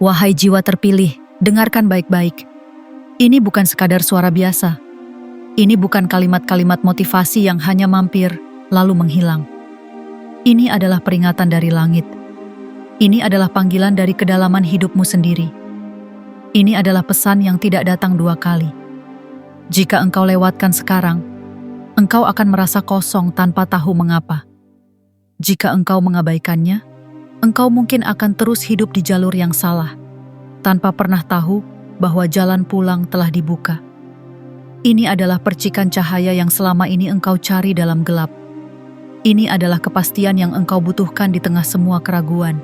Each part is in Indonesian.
Wahai jiwa terpilih, dengarkan baik-baik. Ini bukan sekadar suara biasa. Ini bukan kalimat-kalimat motivasi yang hanya mampir, lalu menghilang. Ini adalah peringatan dari langit. Ini adalah panggilan dari kedalaman hidupmu sendiri. Ini adalah pesan yang tidak datang dua kali. Jika engkau lewatkan sekarang, engkau akan merasa kosong tanpa tahu mengapa. Jika engkau mengabaikannya, engkau mungkin akan terus hidup di jalur yang salah, tanpa pernah tahu bahwa jalan pulang telah dibuka. Ini adalah percikan cahaya yang selama ini engkau cari dalam gelap. Ini adalah kepastian yang engkau butuhkan di tengah semua keraguan.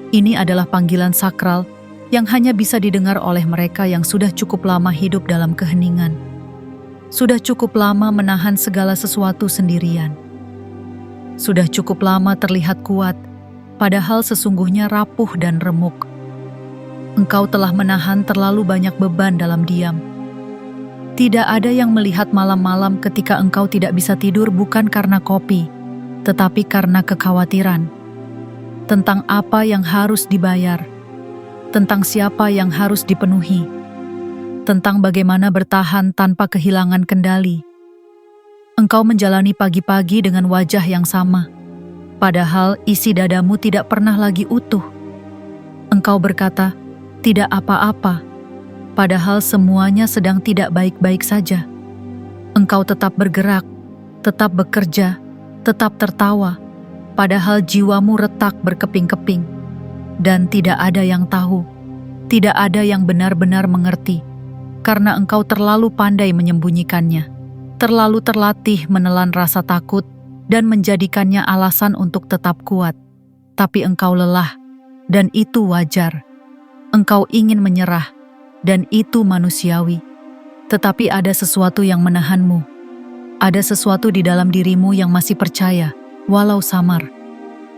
Ini adalah panggilan sakral yang hanya bisa didengar oleh mereka yang sudah cukup lama hidup dalam keheningan. Sudah cukup lama menahan segala sesuatu sendirian. Sudah cukup lama terlihat kuat, padahal sesungguhnya rapuh dan remuk. Engkau telah menahan terlalu banyak beban dalam diam. Tidak ada yang melihat malam-malam ketika engkau tidak bisa tidur bukan karena kopi, tetapi karena kekhawatiran. Tentang apa yang harus dibayar, tentang siapa yang harus dipenuhi, tentang bagaimana bertahan tanpa kehilangan kendali. Engkau menjalani pagi-pagi dengan wajah yang sama, padahal isi dadamu tidak pernah lagi utuh. Engkau berkata, tidak apa-apa, padahal semuanya sedang tidak baik-baik saja. Engkau tetap bergerak, tetap bekerja, tetap tertawa, padahal jiwamu retak berkeping-keping. Dan tidak ada yang tahu, tidak ada yang benar-benar mengerti, karena engkau terlalu pandai menyembunyikannya. Terlalu terlatih menelan rasa takut dan menjadikannya alasan untuk tetap kuat. Tapi engkau lelah, dan itu wajar. Engkau ingin menyerah, dan itu manusiawi. Tetapi ada sesuatu yang menahanmu. Ada sesuatu di dalam dirimu yang masih percaya, walau samar.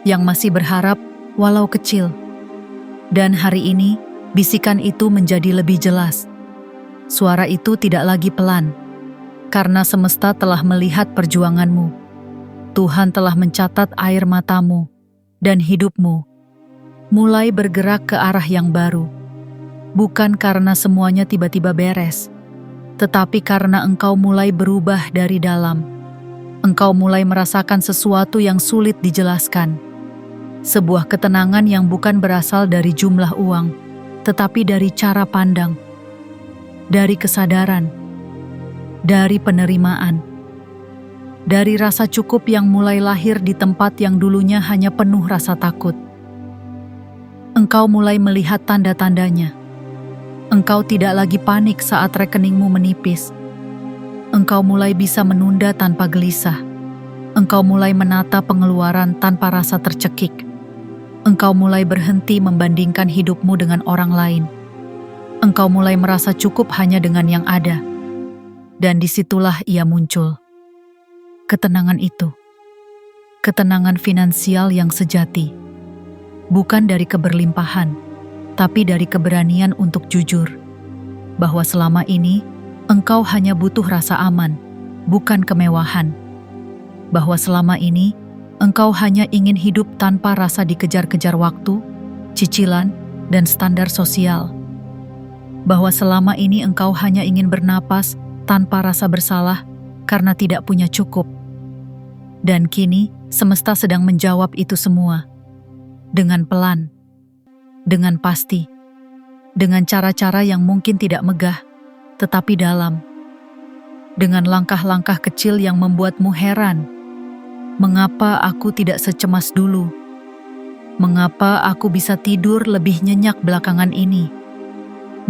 Yang masih berharap, walau kecil. Dan hari ini, bisikan itu menjadi lebih jelas. Suara itu tidak lagi pelan. Karena semesta telah melihat perjuanganmu. Tuhan telah mencatat air matamu dan hidupmu mulai bergerak ke arah yang baru. Bukan karena semuanya tiba-tiba beres, tetapi karena engkau mulai berubah dari dalam. Engkau mulai merasakan sesuatu yang sulit dijelaskan. Sebuah ketenangan yang bukan berasal dari jumlah uang, tetapi dari cara pandang, dari kesadaran, dari penerimaan, dari rasa cukup yang mulai lahir di tempat yang dulunya hanya penuh rasa takut. Engkau mulai melihat tanda-tandanya. Engkau tidak lagi panik saat rekeningmu menipis. Engkau mulai bisa menunda tanpa gelisah. Engkau mulai menata pengeluaran tanpa rasa tercekik. Engkau mulai berhenti membandingkan hidupmu dengan orang lain. Engkau mulai merasa cukup hanya dengan yang ada. Dan disitulah ia muncul. Ketenangan itu. Ketenangan finansial yang sejati. Bukan dari keberlimpahan, tapi dari keberanian untuk jujur. Bahwa selama ini, engkau hanya butuh rasa aman, bukan kemewahan. Bahwa selama ini, engkau hanya ingin hidup tanpa rasa dikejar-kejar waktu, cicilan, dan standar sosial. Bahwa selama ini engkau hanya ingin bernapas tanpa rasa bersalah karena tidak punya cukup. Dan kini, semesta sedang menjawab itu semua. Dengan pelan, dengan pasti, dengan cara-cara yang mungkin tidak megah, tetapi dalam. Dengan langkah-langkah kecil yang membuatmu heran. Mengapa aku tidak secemas dulu? Mengapa aku bisa tidur lebih nyenyak belakangan ini?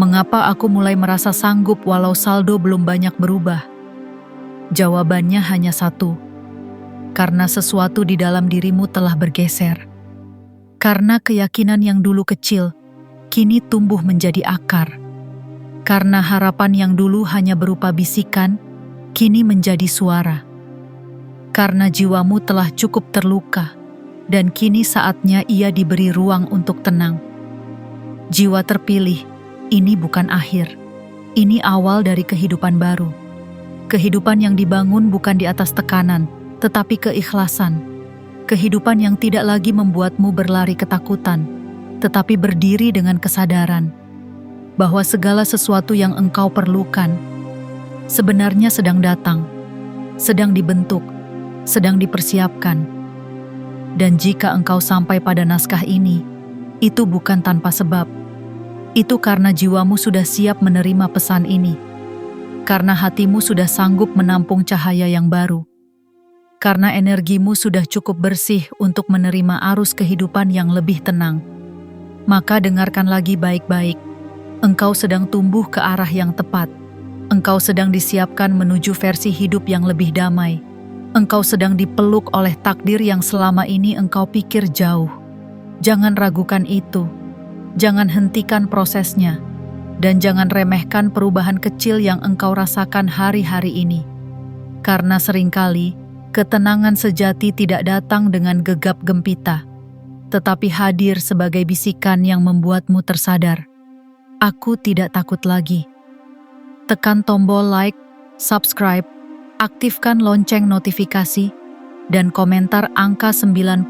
Mengapa aku mulai merasa sanggup walau saldo belum banyak berubah? Jawabannya hanya satu. Karena sesuatu di dalam dirimu telah bergeser. Karena keyakinan yang dulu kecil, kini tumbuh menjadi akar. Karena harapan yang dulu hanya berupa bisikan, kini menjadi suara. Karena jiwamu telah cukup terluka, dan kini saatnya ia diberi ruang untuk tenang. Jiwa terpilih, ini bukan akhir. Ini awal dari kehidupan baru. Kehidupan yang dibangun bukan di atas tekanan, tetapi keikhlasan. Kehidupan yang tidak lagi membuatmu berlari ketakutan, tetapi berdiri dengan kesadaran bahwa segala sesuatu yang engkau perlukan sebenarnya sedang datang, sedang dibentuk, sedang dipersiapkan. Dan jika engkau sampai pada naskah ini, itu bukan tanpa sebab. Itu karena jiwamu sudah siap menerima pesan ini. Karena hatimu sudah sanggup menampung cahaya yang baru. Karena energimu sudah cukup bersih untuk menerima arus kehidupan yang lebih tenang. Maka dengarkan lagi baik-baik. Engkau sedang tumbuh ke arah yang tepat. Engkau sedang disiapkan menuju versi hidup yang lebih damai. Engkau sedang dipeluk oleh takdir yang selama ini engkau pikir jauh. Jangan ragukan itu. Jangan hentikan prosesnya. Dan jangan remehkan perubahan kecil yang engkau rasakan hari-hari ini. Karena seringkali, ketenangan sejati tidak datang dengan gegap gempita, tetapi hadir sebagai bisikan yang membuatmu tersadar. Aku tidak takut lagi. Tekan tombol like, subscribe, aktifkan lonceng notifikasi, dan komentar angka 99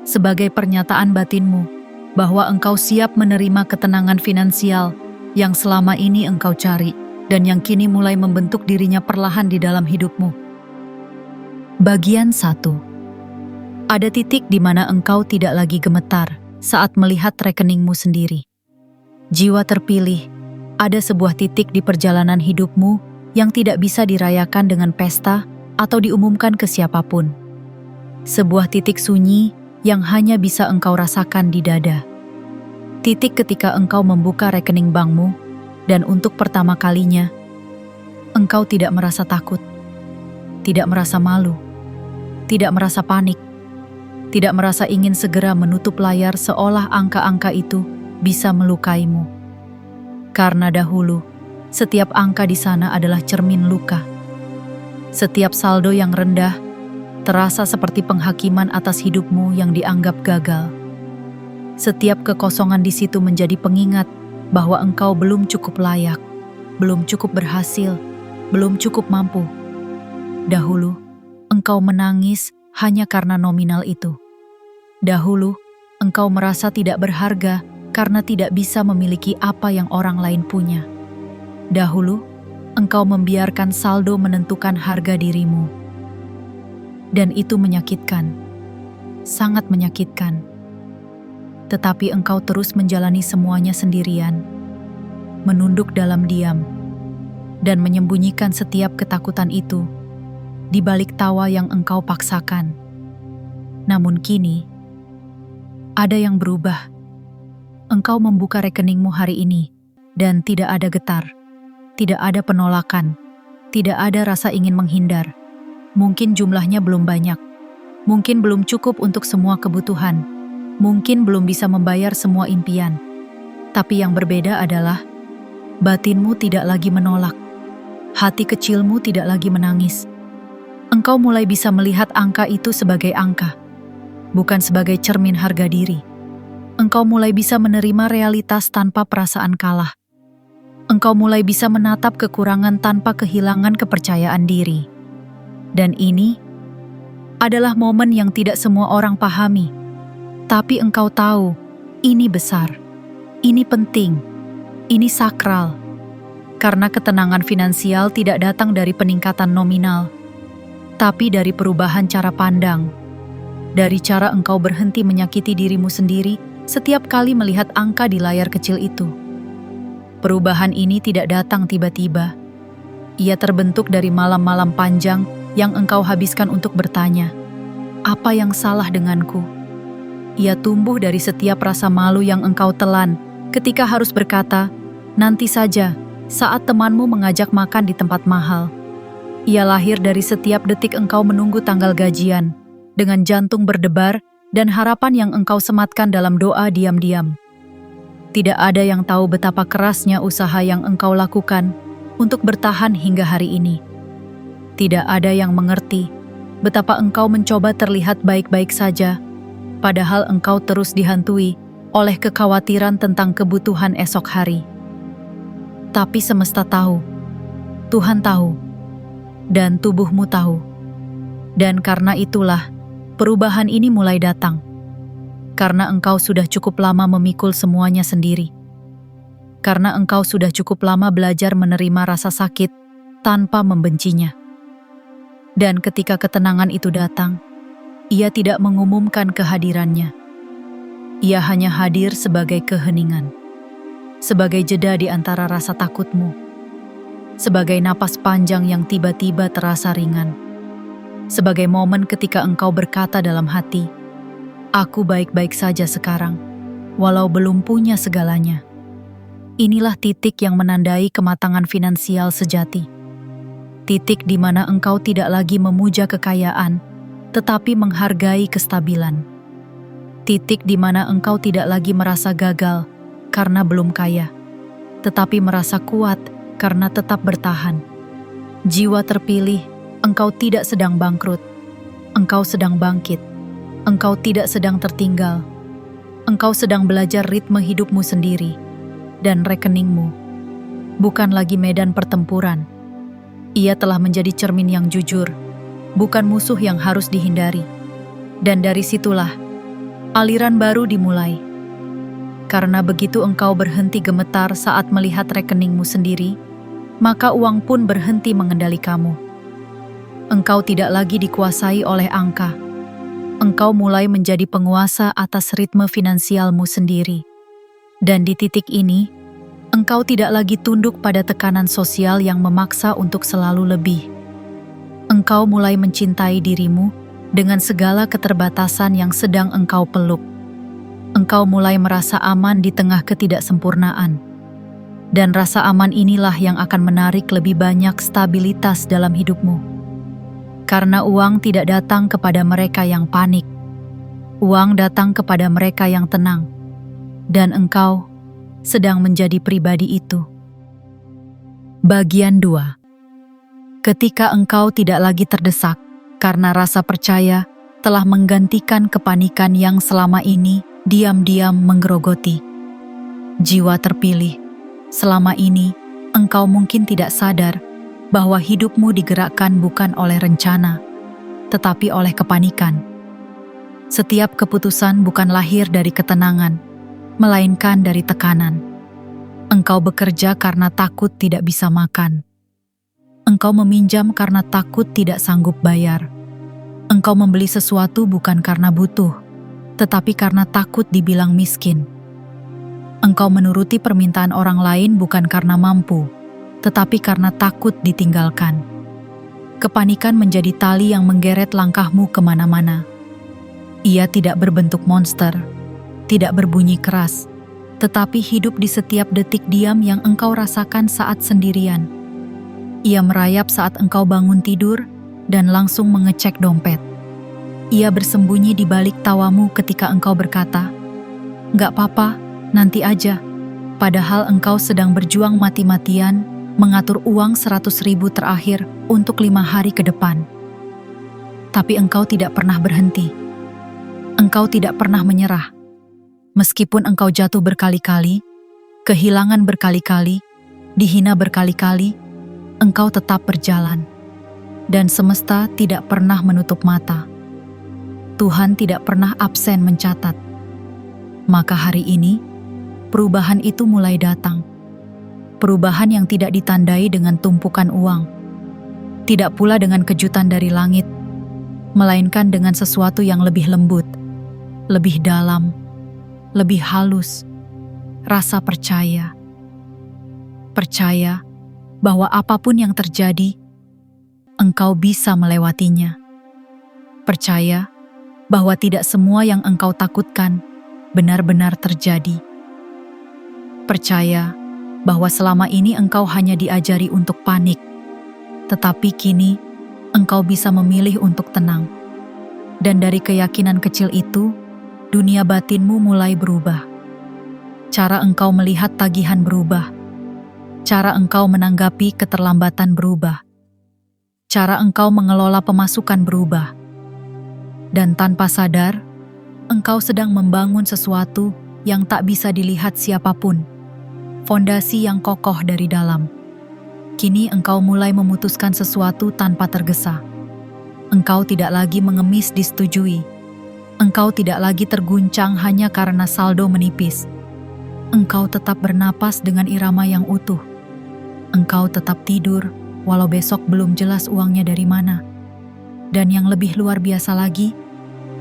sebagai pernyataan batinmu bahwa engkau siap menerima ketenangan finansial yang selama ini engkau cari dan yang kini mulai membentuk dirinya perlahan di dalam hidupmu. Bagian 1. Ada titik di mana engkau tidak lagi gemetar saat melihat rekeningmu sendiri. Jiwa terpilih, ada sebuah titik di perjalanan hidupmu yang tidak bisa dirayakan dengan pesta atau diumumkan ke siapapun. Sebuah titik sunyi yang hanya bisa engkau rasakan di dada. Titik ketika engkau membuka rekening bankmu dan untuk pertama kalinya, engkau tidak merasa takut, tidak merasa malu, tidak merasa panik, tidak merasa ingin segera menutup layar seolah angka-angka itu bisa melukaimu. Karena dahulu, setiap angka di sana adalah cermin luka. Setiap saldo yang rendah terasa seperti penghakiman atas hidupmu yang dianggap gagal. Setiap kekosongan di situ menjadi pengingat bahwa engkau belum cukup layak, belum cukup berhasil, belum cukup mampu. Dahulu, engkau menangis hanya karena nominal itu. Dahulu, engkau merasa tidak berharga karena tidak bisa memiliki apa yang orang lain punya. Dahulu, engkau membiarkan saldo menentukan harga dirimu. Dan itu menyakitkan, sangat menyakitkan. Tetapi engkau terus menjalani semuanya sendirian, menunduk dalam diam, dan menyembunyikan setiap ketakutan itu di balik tawa yang engkau paksakan. Namun kini, ada yang berubah. Engkau membuka rekeningmu hari ini, dan tidak ada getar. Tidak ada penolakan, tidak ada rasa ingin menghindar. Mungkin jumlahnya belum banyak, mungkin belum cukup untuk semua kebutuhan, mungkin belum bisa membayar semua impian. Tapi yang berbeda adalah, batinmu tidak lagi menolak, hati kecilmu tidak lagi menangis. Engkau mulai bisa melihat angka itu sebagai angka, bukan sebagai cermin harga diri. Engkau mulai bisa menerima realitas tanpa perasaan kalah. Engkau mulai bisa menatap kekurangan tanpa kehilangan kepercayaan diri. Dan ini adalah momen yang tidak semua orang pahami. Tapi engkau tahu, ini besar, ini penting, ini sakral. Karena ketenangan finansial tidak datang dari peningkatan nominal, tapi dari perubahan cara pandang. Dari cara engkau berhenti menyakiti dirimu sendiri setiap kali melihat angka di layar kecil itu. Perubahan ini tidak datang tiba-tiba. Ia terbentuk dari malam-malam panjang yang engkau habiskan untuk bertanya, apa yang salah denganku? Ia tumbuh dari setiap rasa malu yang engkau telan ketika harus berkata, nanti saja, saat temanmu mengajak makan di tempat mahal. Ia lahir dari setiap detik engkau menunggu tanggal gajian, dengan jantung berdebar dan harapan yang engkau sematkan dalam doa diam-diam. Tidak ada yang tahu betapa kerasnya usaha yang engkau lakukan untuk bertahan hingga hari ini. Tidak ada yang mengerti betapa engkau mencoba terlihat baik-baik saja, padahal engkau terus dihantui oleh kekhawatiran tentang kebutuhan esok hari. Tapi semesta tahu, Tuhan tahu, dan tubuhmu tahu. Dan karena itulah, perubahan ini mulai datang. Karena engkau sudah cukup lama memikul semuanya sendiri. Karena engkau sudah cukup lama belajar menerima rasa sakit tanpa membencinya. Dan ketika ketenangan itu datang, ia tidak mengumumkan kehadirannya. Ia hanya hadir sebagai keheningan, sebagai jeda di antara rasa takutmu, sebagai napas panjang yang tiba-tiba terasa ringan, sebagai momen ketika engkau berkata dalam hati, "Aku baik-baik saja sekarang, walau belum punya segalanya." Inilah titik yang menandai kematangan finansial sejati. Titik di mana engkau tidak lagi memuja kekayaan, tetapi menghargai kestabilan. Titik di mana engkau tidak lagi merasa gagal karena belum kaya, tetapi merasa kuat karena tetap bertahan. Jiwa terpilih, engkau tidak sedang bangkrut, engkau sedang bangkit, engkau tidak sedang tertinggal, engkau sedang belajar ritme hidupmu sendiri, dan rekeningmu bukan lagi medan pertempuran. Ia telah menjadi cermin yang jujur, bukan musuh yang harus dihindari. Dan dari situlah, aliran baru dimulai. Karena begitu engkau berhenti gemetar saat melihat rekeningmu sendiri, maka uang pun berhenti mengendali kamu. Engkau tidak lagi dikuasai oleh angka. Engkau mulai menjadi penguasa atas ritme finansialmu sendiri. Dan di titik ini, engkau tidak lagi tunduk pada tekanan sosial yang memaksa untuk selalu lebih. Engkau mulai mencintai dirimu dengan segala keterbatasan yang sedang engkau peluk. Engkau mulai merasa aman di tengah ketidaksempurnaan. Dan rasa aman inilah yang akan menarik lebih banyak stabilitas dalam hidupmu. Karena uang tidak datang kepada mereka yang panik. Uang datang kepada mereka yang tenang. Dan engkau sedang menjadi pribadi itu. Bagian 2. Ketika engkau tidak lagi terdesak karena rasa percaya telah menggantikan kepanikan yang selama ini diam-diam menggerogoti. Jiwa terpilih, selama ini engkau mungkin tidak sadar bahwa hidupmu digerakkan bukan oleh rencana, tetapi oleh kepanikan. Setiap keputusan bukan lahir dari ketenangan, melainkan dari tekanan. Engkau bekerja karena takut tidak bisa makan. Engkau meminjam karena takut tidak sanggup bayar. Engkau membeli sesuatu bukan karena butuh, tetapi karena takut dibilang miskin. Engkau menuruti permintaan orang lain bukan karena mampu, tetapi karena takut ditinggalkan. Kepanikan menjadi tali yang menggeret langkahmu kemana-mana. Ia tidak berbentuk monster, tidak berbunyi keras, tetapi hidup di setiap detik diam yang engkau rasakan saat sendirian. Ia merayap saat engkau bangun tidur dan langsung mengecek dompet. Ia bersembunyi di balik tawamu ketika engkau berkata, "Nggak apa-apa, nanti aja." Padahal engkau sedang berjuang mati-matian mengatur uang 100.000 terakhir untuk 5 hari ke depan. Tapi engkau tidak pernah berhenti. Engkau tidak pernah menyerah. Meskipun engkau jatuh berkali-kali, kehilangan berkali-kali, dihina berkali-kali, engkau tetap berjalan. Dan semesta tidak pernah menutup mata. Tuhan tidak pernah absen mencatat. Maka hari ini, perubahan itu mulai datang. Perubahan yang tidak ditandai dengan tumpukan uang. Tidak pula dengan kejutan dari langit, melainkan dengan sesuatu yang lebih lembut, lebih dalam, lebih halus, rasa percaya. Percaya bahwa apapun yang terjadi, engkau bisa melewatinya. Percaya bahwa tidak semua yang engkau takutkan benar-benar terjadi. Percaya bahwa selama ini engkau hanya diajari untuk panik, tetapi kini engkau bisa memilih untuk tenang. Dan dari keyakinan kecil itu, dunia batinmu mulai berubah. Cara engkau melihat tagihan berubah. Cara engkau menanggapi keterlambatan berubah. Cara engkau mengelola pemasukan berubah. Dan tanpa sadar, engkau sedang membangun sesuatu yang tak bisa dilihat siapapun. Fondasi yang kokoh dari dalam. Kini engkau mulai memutuskan sesuatu tanpa tergesa. Engkau tidak lagi mengemis disetujui. Engkau tidak lagi terguncang hanya karena saldo menipis. Engkau tetap bernapas dengan irama yang utuh. Engkau tetap tidur, walau besok belum jelas uangnya dari mana. Dan yang lebih luar biasa lagi,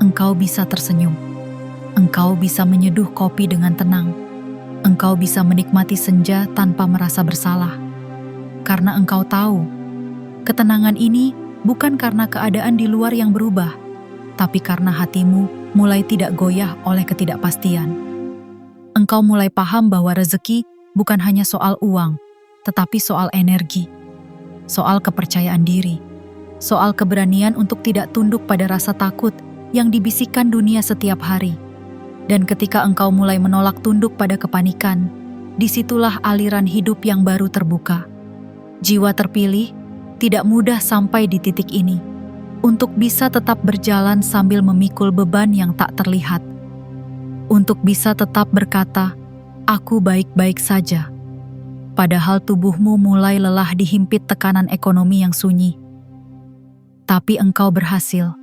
engkau bisa tersenyum. Engkau bisa menyeduh kopi dengan tenang. Engkau bisa menikmati senja tanpa merasa bersalah. Karena engkau tahu, ketenangan ini bukan karena keadaan di luar yang berubah, tapi karena hatimu mulai tidak goyah oleh ketidakpastian. Engkau mulai paham bahwa rezeki bukan hanya soal uang, tetapi soal energi, soal kepercayaan diri, soal keberanian untuk tidak tunduk pada rasa takut yang dibisikkan dunia setiap hari. Dan ketika engkau mulai menolak tunduk pada kepanikan, disitulah aliran hidup yang baru terbuka. Jiwa terpilih tidak mudah sampai di titik ini, untuk bisa tetap berjalan sambil memikul beban yang tak terlihat. Untuk bisa tetap berkata, "Aku baik-baik saja." Padahal tubuhmu mulai lelah dihimpit tekanan ekonomi yang sunyi. Tapi engkau berhasil.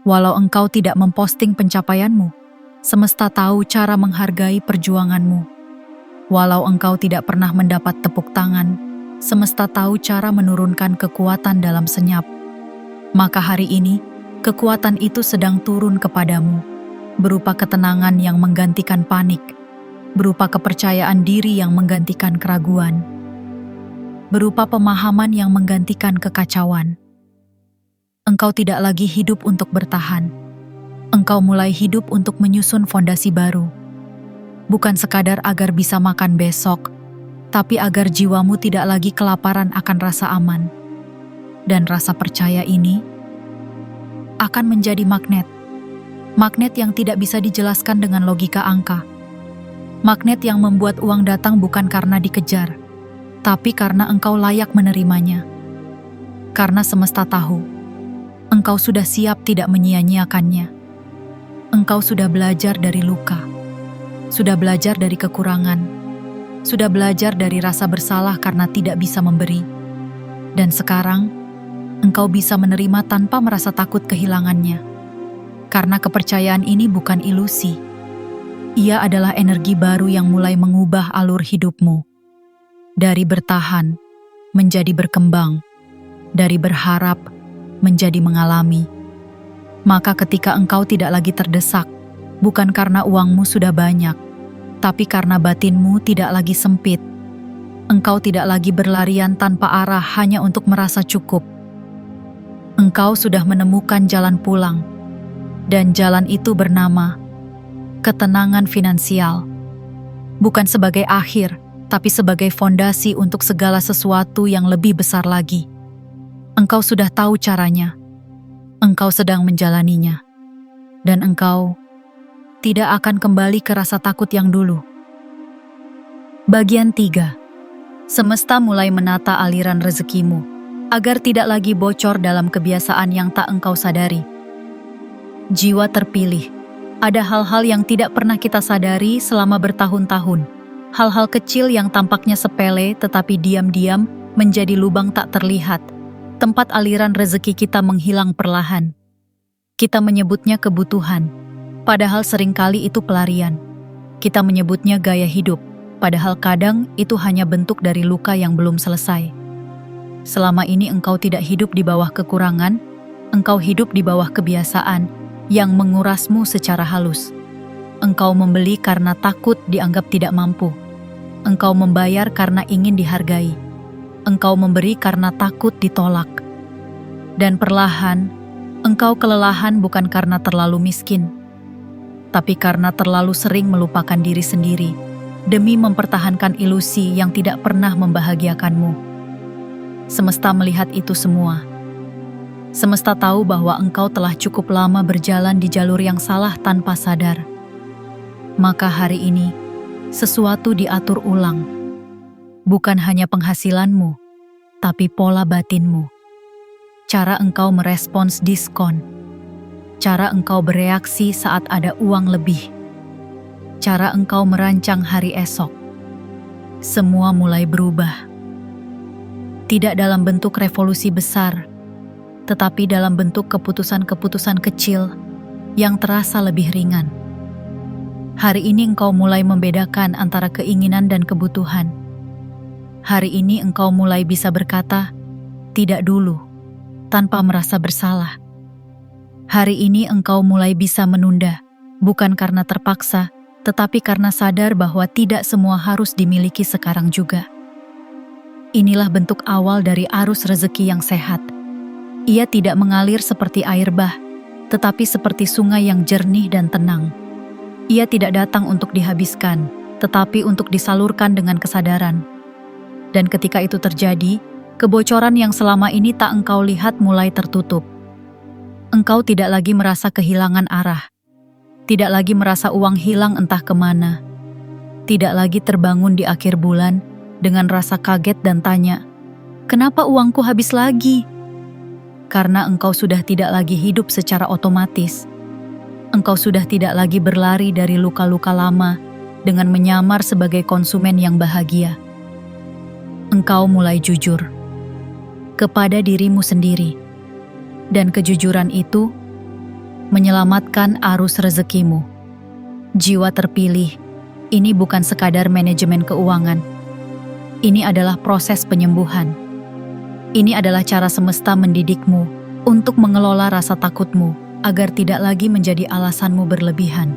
Walau engkau tidak memposting pencapaianmu, semesta tahu cara menghargai perjuanganmu. Walau engkau tidak pernah mendapat tepuk tangan, semesta tahu cara menurunkan kekuatan dalam senyap. Maka hari ini, kekuatan itu sedang turun kepadamu, berupa ketenangan yang menggantikan panik, berupa kepercayaan diri yang menggantikan keraguan, berupa pemahaman yang menggantikan kekacauan. Engkau tidak lagi hidup untuk bertahan. Engkau mulai hidup untuk menyusun fondasi baru. Bukan sekadar agar bisa makan besok, tapi agar jiwamu tidak lagi kelaparan akan rasa aman. Dan rasa percaya ini akan menjadi magnet. Magnet yang tidak bisa dijelaskan dengan logika angka. Magnet yang membuat uang datang bukan karena dikejar, tapi karena engkau layak menerimanya. Karena semesta tahu, engkau sudah siap tidak menyia-nyiakannya. Engkau sudah belajar dari luka, sudah belajar dari kekurangan, sudah belajar dari rasa bersalah karena tidak bisa memberi. Dan sekarang, engkau bisa menerima tanpa merasa takut kehilangannya. Karena kepercayaan ini bukan ilusi. Ia adalah energi baru yang mulai mengubah alur hidupmu. Dari bertahan, menjadi berkembang. Dari berharap, menjadi mengalami. Maka ketika engkau tidak lagi terdesak, bukan karena uangmu sudah banyak, tapi karena batinmu tidak lagi sempit. Engkau tidak lagi berlarian tanpa arah hanya untuk merasa cukup. Engkau sudah menemukan jalan pulang, dan jalan itu bernama ketenangan finansial. Bukan sebagai akhir, tapi sebagai fondasi untuk segala sesuatu yang lebih besar lagi. Engkau sudah tahu caranya. Engkau sedang menjalaninya. Dan engkau tidak akan kembali ke rasa takut yang dulu. Bagian 3. Semesta mulai menata aliran rezekimu, agar tidak lagi bocor dalam kebiasaan yang tak engkau sadari. Jiwa terpilih. Ada hal-hal yang tidak pernah kita sadari selama bertahun-tahun. Hal-hal kecil yang tampaknya sepele tetapi diam-diam menjadi lubang tak terlihat. Tempat aliran rezeki kita menghilang perlahan. Kita menyebutnya kebutuhan, padahal seringkali itu pelarian. Kita menyebutnya gaya hidup, padahal kadang itu hanya bentuk dari luka yang belum selesai. Selama ini engkau tidak hidup di bawah kekurangan, engkau hidup di bawah kebiasaan yang mengurasmu secara halus. Engkau membeli karena takut dianggap tidak mampu. Engkau membayar karena ingin dihargai. Engkau memberi karena takut ditolak. Dan perlahan, engkau kelelahan bukan karena terlalu miskin, tapi karena terlalu sering melupakan diri sendiri demi mempertahankan ilusi yang tidak pernah membahagiakanmu. Semesta melihat itu semua. Semesta tahu bahwa engkau telah cukup lama berjalan di jalur yang salah tanpa sadar. Maka hari ini, sesuatu diatur ulang. Bukan hanya penghasilanmu, tapi pola batinmu. Cara engkau merespons diskon. Cara engkau bereaksi saat ada uang lebih. Cara engkau merancang hari esok. Semua mulai berubah. Tidak dalam bentuk revolusi besar, tetapi dalam bentuk keputusan-keputusan kecil yang terasa lebih ringan. Hari ini engkau mulai membedakan antara keinginan dan kebutuhan. Hari ini engkau mulai bisa berkata, "Tidak dulu," tanpa merasa bersalah. Hari ini engkau mulai bisa menunda, bukan karena terpaksa, tetapi karena sadar bahwa tidak semua harus dimiliki sekarang juga. Inilah bentuk awal dari arus rezeki yang sehat. Ia tidak mengalir seperti air bah, tetapi seperti sungai yang jernih dan tenang. Ia tidak datang untuk dihabiskan, tetapi untuk disalurkan dengan kesadaran. Dan ketika itu terjadi, kebocoran yang selama ini tak engkau lihat mulai tertutup. Engkau tidak lagi merasa kehilangan arah, tidak lagi merasa uang hilang entah kemana, tidak lagi terbangun di akhir bulan dengan rasa kaget dan tanya, "Kenapa uangku habis lagi?" Karena engkau sudah tidak lagi hidup secara otomatis. Engkau sudah tidak lagi berlari dari luka-luka lama dengan menyamar sebagai konsumen yang bahagia. Engkau mulai jujur kepada dirimu sendiri, dan kejujuran itu menyelamatkan arus rezekimu. Jiwa terpilih, ini bukan sekadar manajemen keuangan. Ini adalah proses penyembuhan. Ini adalah cara semesta mendidikmu untuk mengelola rasa takutmu agar tidak lagi menjadi alasanmu berlebihan.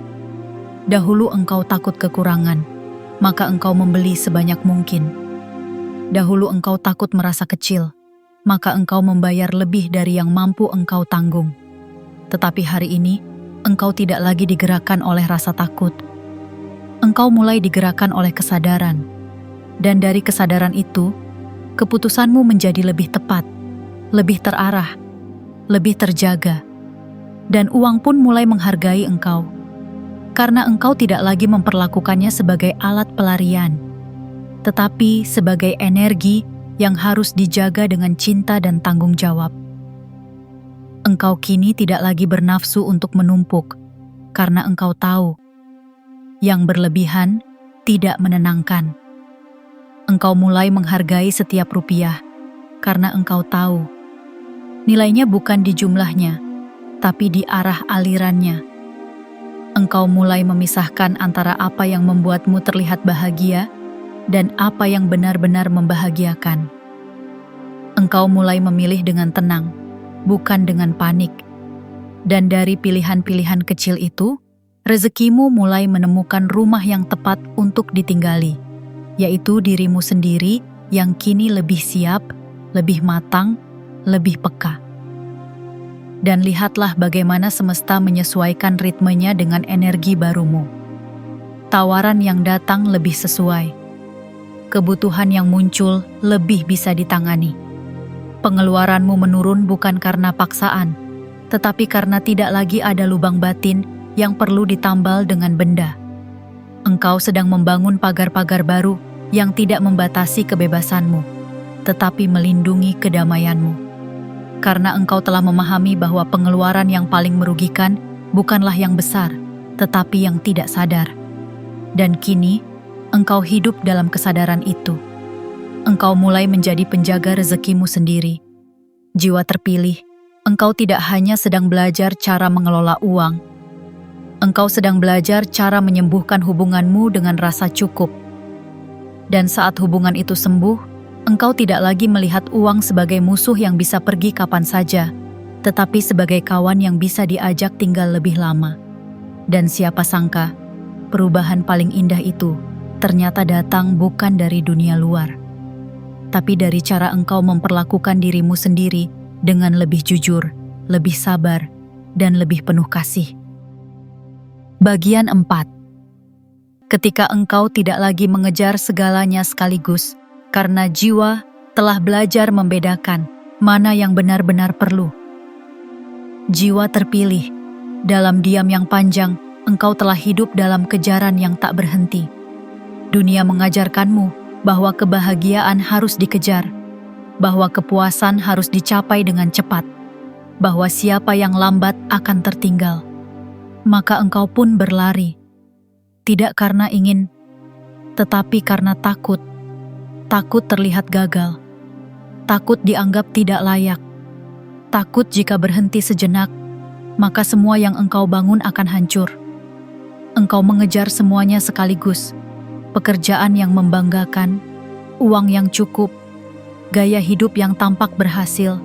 Dahulu engkau takut kekurangan, maka engkau membeli sebanyak mungkin. Dahulu engkau takut merasa kecil, maka engkau membayar lebih dari yang mampu engkau tanggung. Tetapi hari ini, engkau tidak lagi digerakkan oleh rasa takut. Engkau mulai digerakkan oleh kesadaran. Dan dari kesadaran itu, keputusanmu menjadi lebih tepat, lebih terarah, lebih terjaga. Dan uang pun mulai menghargai engkau. Karena engkau tidak lagi memperlakukannya sebagai alat pelarian, tetapi sebagai energi yang harus dijaga dengan cinta dan tanggung jawab. Engkau kini tidak lagi bernafsu untuk menumpuk, karena engkau tahu, yang berlebihan tidak menenangkan. Engkau mulai menghargai setiap rupiah, karena engkau tahu, nilainya bukan di jumlahnya, tapi di arah alirannya. Engkau mulai memisahkan antara apa yang membuatmu terlihat bahagia dan apa yang benar-benar membahagiakan. Engkau mulai memilih dengan tenang, bukan dengan panik. Dan dari pilihan-pilihan kecil itu, rezekimu mulai menemukan rumah yang tepat untuk ditinggali, yaitu dirimu sendiri yang kini lebih siap, lebih matang, lebih peka. Dan lihatlah bagaimana semesta menyesuaikan ritmenya dengan energi barumu. Tawaran yang datang lebih sesuai. Kebutuhan yang muncul lebih bisa ditangani. Pengeluaranmu menurun bukan karena paksaan, tetapi karena tidak lagi ada lubang batin yang perlu ditambal dengan benda. Engkau sedang membangun pagar-pagar baru yang tidak membatasi kebebasanmu, tetapi melindungi kedamaianmu. Karena engkau telah memahami bahwa pengeluaran yang paling merugikan bukanlah yang besar, tetapi yang tidak sadar. Dan kini, engkau hidup dalam kesadaran itu. Engkau mulai menjadi penjaga rezekimu sendiri. Jiwa terpilih, engkau tidak hanya sedang belajar cara mengelola uang. Engkau sedang belajar cara menyembuhkan hubunganmu dengan rasa cukup. Dan saat hubungan itu sembuh, engkau tidak lagi melihat uang sebagai musuh yang bisa pergi kapan saja, tetapi sebagai kawan yang bisa diajak tinggal lebih lama. Dan siapa sangka, perubahan paling indah itu ternyata datang bukan dari dunia luar, tapi dari cara engkau memperlakukan dirimu sendiri dengan lebih jujur, lebih sabar, dan lebih penuh kasih. Bagian 4. Ketika engkau tidak lagi mengejar segalanya sekaligus, karena jiwa telah belajar membedakan mana yang benar-benar perlu. Jiwa terpilih, dalam diam yang panjang, engkau telah hidup dalam kejaran yang tak berhenti. Dunia mengajarkanmu bahwa kebahagiaan harus dikejar, bahwa kepuasan harus dicapai dengan cepat, bahwa siapa yang lambat akan tertinggal. Maka engkau pun berlari, tidak karena ingin, tetapi karena takut. Takut terlihat gagal, takut dianggap tidak layak, takut jika berhenti sejenak, maka semua yang engkau bangun akan hancur. Engkau mengejar semuanya sekaligus, pekerjaan yang membanggakan, uang yang cukup, gaya hidup yang tampak berhasil,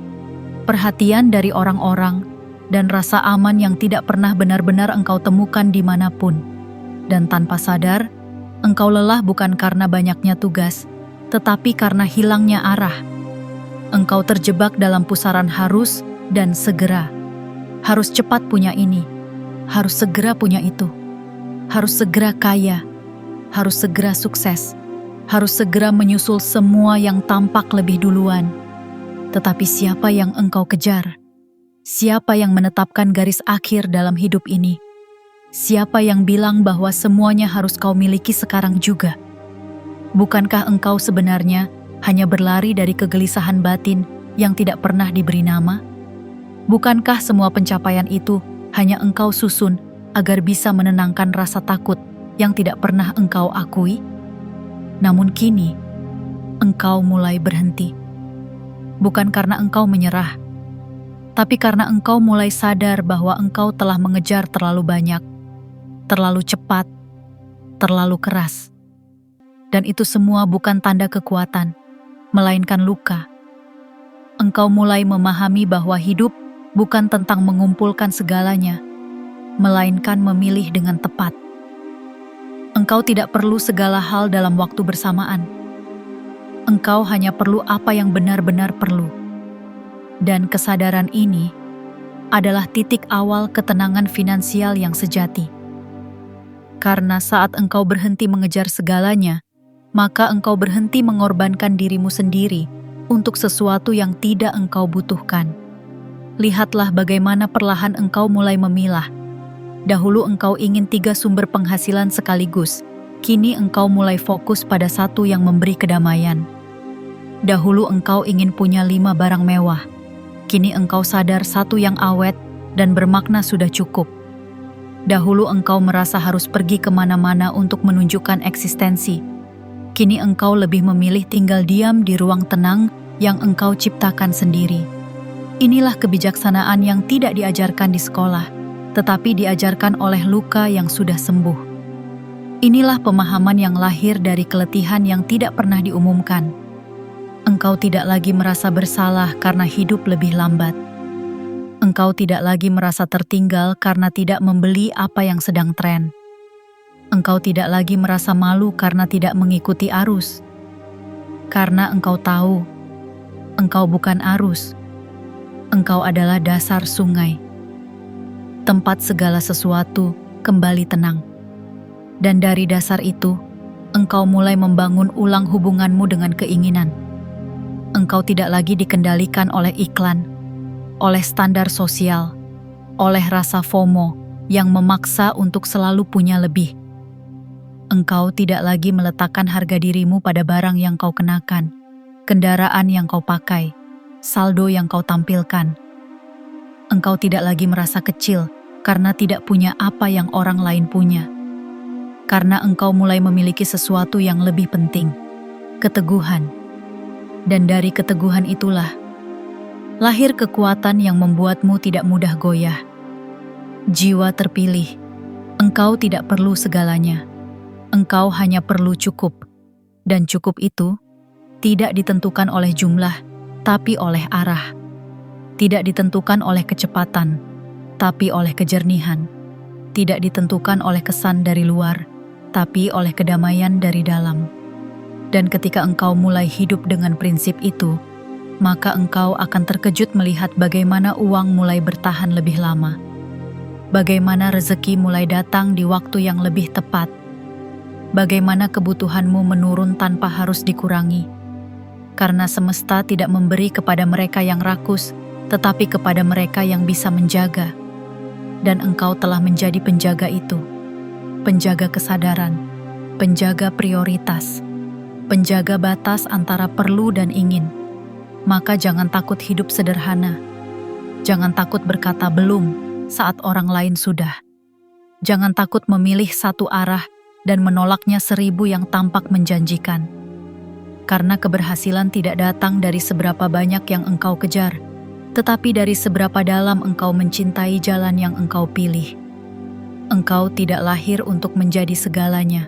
perhatian dari orang-orang, dan rasa aman yang tidak pernah benar-benar engkau temukan dimanapun. Dan tanpa sadar, engkau lelah bukan karena banyaknya tugas, tetapi karena hilangnya arah. Engkau terjebak dalam pusaran harus dan segera. Harus cepat punya ini, harus segera punya itu, harus segera kaya, harus segera sukses, harus segera menyusul semua yang tampak lebih duluan. Tetapi siapa yang engkau kejar? Siapa yang menetapkan garis akhir dalam hidup ini? Siapa yang bilang bahwa semuanya harus kau miliki sekarang juga? Bukankah engkau sebenarnya hanya berlari dari kegelisahan batin yang tidak pernah diberi nama? Bukankah semua pencapaian itu hanya engkau susun agar bisa menenangkan rasa takut yang tidak pernah engkau akui? Namun kini, engkau mulai berhenti. Bukan karena engkau menyerah, tapi karena engkau mulai sadar bahwa engkau telah mengejar terlalu banyak, terlalu cepat, terlalu keras. Dan itu semua bukan tanda kekuatan, melainkan luka. Engkau mulai memahami bahwa hidup bukan tentang mengumpulkan segalanya, melainkan memilih dengan tepat. Engkau tidak perlu segala hal dalam waktu bersamaan. Engkau hanya perlu apa yang benar-benar perlu. Dan kesadaran ini adalah titik awal ketenangan finansial yang sejati. Karena saat engkau berhenti mengejar segalanya, maka engkau berhenti mengorbankan dirimu sendiri untuk sesuatu yang tidak engkau butuhkan. Lihatlah bagaimana perlahan engkau mulai memilah. Dahulu engkau ingin 3 sumber penghasilan sekaligus, kini engkau mulai fokus pada satu yang memberi kedamaian. Dahulu engkau ingin punya 5 barang mewah, kini engkau sadar satu yang awet dan bermakna sudah cukup. Dahulu engkau merasa harus pergi kemana-mana untuk menunjukkan eksistensi. Kini engkau lebih memilih tinggal diam di ruang tenang yang engkau ciptakan sendiri. Inilah kebijaksanaan yang tidak diajarkan di sekolah, tetapi diajarkan oleh luka yang sudah sembuh. Inilah pemahaman yang lahir dari keletihan yang tidak pernah diumumkan. Engkau tidak lagi merasa bersalah karena hidup lebih lambat. Engkau tidak lagi merasa tertinggal karena tidak membeli apa yang sedang tren. Engkau tidak lagi merasa malu karena tidak mengikuti arus. Karena engkau tahu, engkau bukan arus. Engkau adalah dasar sungai. Tempat segala sesuatu kembali tenang. Dan dari dasar itu, engkau mulai membangun ulang hubunganmu dengan keinginan. Engkau tidak lagi dikendalikan oleh iklan, oleh standar sosial, oleh rasa FOMO yang memaksa untuk selalu punya lebih. Engkau tidak lagi meletakkan harga dirimu pada barang yang kau kenakan, kendaraan yang kau pakai, saldo yang kau tampilkan. Engkau tidak lagi merasa kecil karena tidak punya apa yang orang lain punya. Karena engkau mulai memiliki sesuatu yang lebih penting, keteguhan. Dan dari keteguhan itulah lahir kekuatan yang membuatmu tidak mudah goyah. Jiwa terpilih, engkau tidak perlu segalanya. Engkau hanya perlu cukup. Dan cukup itu tidak ditentukan oleh jumlah, tapi oleh arah. Tidak ditentukan oleh kecepatan, tapi oleh kejernihan. Tidak ditentukan oleh kesan dari luar, tapi oleh kedamaian dari dalam. Dan ketika engkau mulai hidup dengan prinsip itu, maka engkau akan terkejut melihat bagaimana uang mulai bertahan lebih lama. Bagaimana rezeki mulai datang di waktu yang lebih tepat. Bagaimana kebutuhanmu menurun tanpa harus dikurangi. Karena semesta tidak memberi kepada mereka yang rakus, tetapi kepada mereka yang bisa menjaga. Dan engkau telah menjadi penjaga itu. Penjaga kesadaran, penjaga prioritas, penjaga batas antara perlu dan ingin. Maka jangan takut hidup sederhana. Jangan takut berkata belum saat orang lain sudah. Jangan takut memilih satu arah dan menolaknya 1000 yang tampak menjanjikan. Karena keberhasilan tidak datang dari seberapa banyak yang engkau kejar, tetapi dari seberapa dalam engkau mencintai jalan yang engkau pilih. Engkau tidak lahir untuk menjadi segalanya.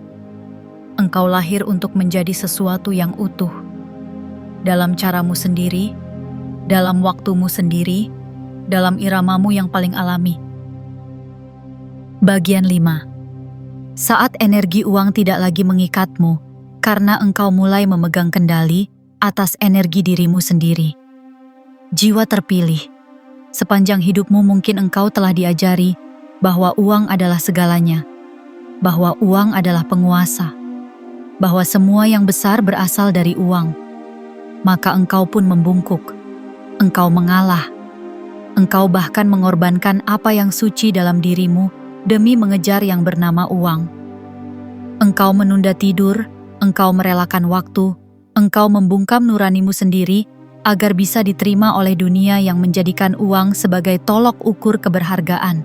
Engkau lahir untuk menjadi sesuatu yang utuh. Dalam caramu sendiri, dalam waktumu sendiri, dalam iramamu yang paling alami. Bagian 5. Saat energi uang tidak lagi mengikatmu, karena engkau mulai memegang kendali atas energi dirimu sendiri. Jiwa terpilih. Sepanjang hidupmu mungkin engkau telah diajari bahwa uang adalah segalanya, bahwa uang adalah penguasa, bahwa semua yang besar berasal dari uang. Maka engkau pun membungkuk, engkau mengalah, engkau bahkan mengorbankan apa yang suci dalam dirimu demi mengejar yang bernama uang. Engkau menunda tidur, engkau merelakan waktu, engkau membungkam nuranimu sendiri agar bisa diterima oleh dunia yang menjadikan uang sebagai tolok ukur keberhargaan.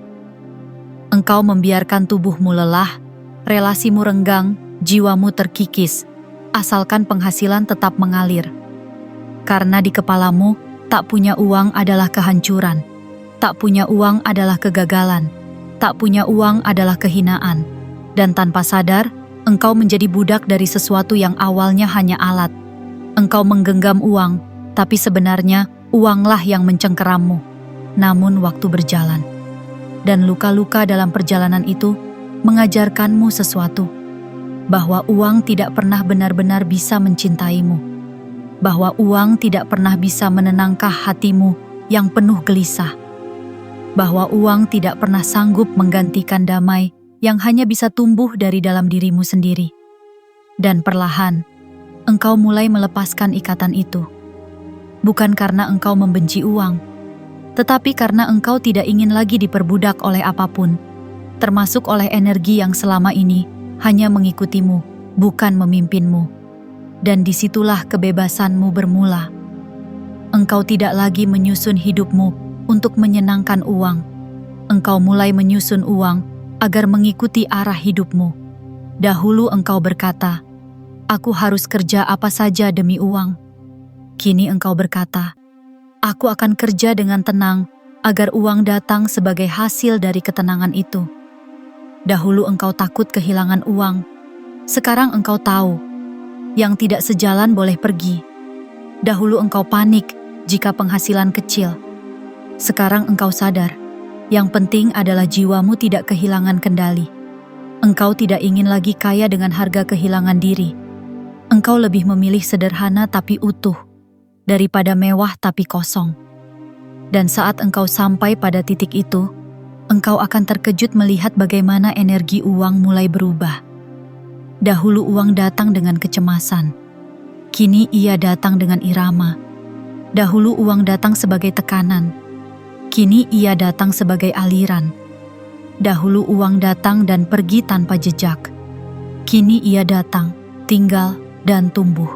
Engkau membiarkan tubuhmu lelah, relasimu renggang, jiwamu terkikis, asalkan penghasilan tetap mengalir. Karena di kepalamu, tak punya uang adalah kehancuran, tak punya uang adalah kegagalan, tak punya uang adalah kehinaan, dan tanpa sadar, engkau menjadi budak dari sesuatu yang awalnya hanya alat. Engkau menggenggam uang, tapi sebenarnya uanglah yang mencengkerammu. Namun waktu berjalan, dan luka-luka dalam perjalanan itu mengajarkanmu sesuatu, bahwa uang tidak pernah benar-benar bisa mencintaimu, bahwa uang tidak pernah bisa menenangkan hatimu yang penuh gelisah, bahwa uang tidak pernah sanggup menggantikan damai yang hanya bisa tumbuh dari dalam dirimu sendiri. Dan perlahan, engkau mulai melepaskan ikatan itu. Bukan karena engkau membenci uang, tetapi karena engkau tidak ingin lagi diperbudak oleh apapun, termasuk oleh energi yang selama ini hanya mengikutimu, bukan memimpinmu. Dan disitulah kebebasanmu bermula. Engkau tidak lagi menyusun hidupmu untuk menyenangkan uang. Engkau mulai menyusun uang agar mengikuti arah hidupmu. Dahulu engkau berkata, "Aku harus kerja apa saja demi uang." Kini engkau berkata, "Aku akan kerja dengan tenang agar uang datang sebagai hasil dari ketenangan itu." Dahulu engkau takut kehilangan uang. Sekarang engkau tahu, yang tidak sejalan boleh pergi. Dahulu engkau panik jika penghasilan kecil. Sekarang engkau sadar, yang penting adalah jiwamu tidak kehilangan kendali. Engkau tidak ingin lagi kaya dengan harga kehilangan diri. Engkau lebih memilih sederhana tapi utuh, daripada mewah tapi kosong. Dan saat engkau sampai pada titik itu, engkau akan terkejut melihat bagaimana energi uang mulai berubah. Dahulu uang datang dengan kecemasan. Kini ia datang dengan irama. Dahulu uang datang sebagai tekanan. Kini ia datang sebagai aliran. Dahulu uang datang dan pergi tanpa jejak. Kini ia datang, tinggal, dan tumbuh.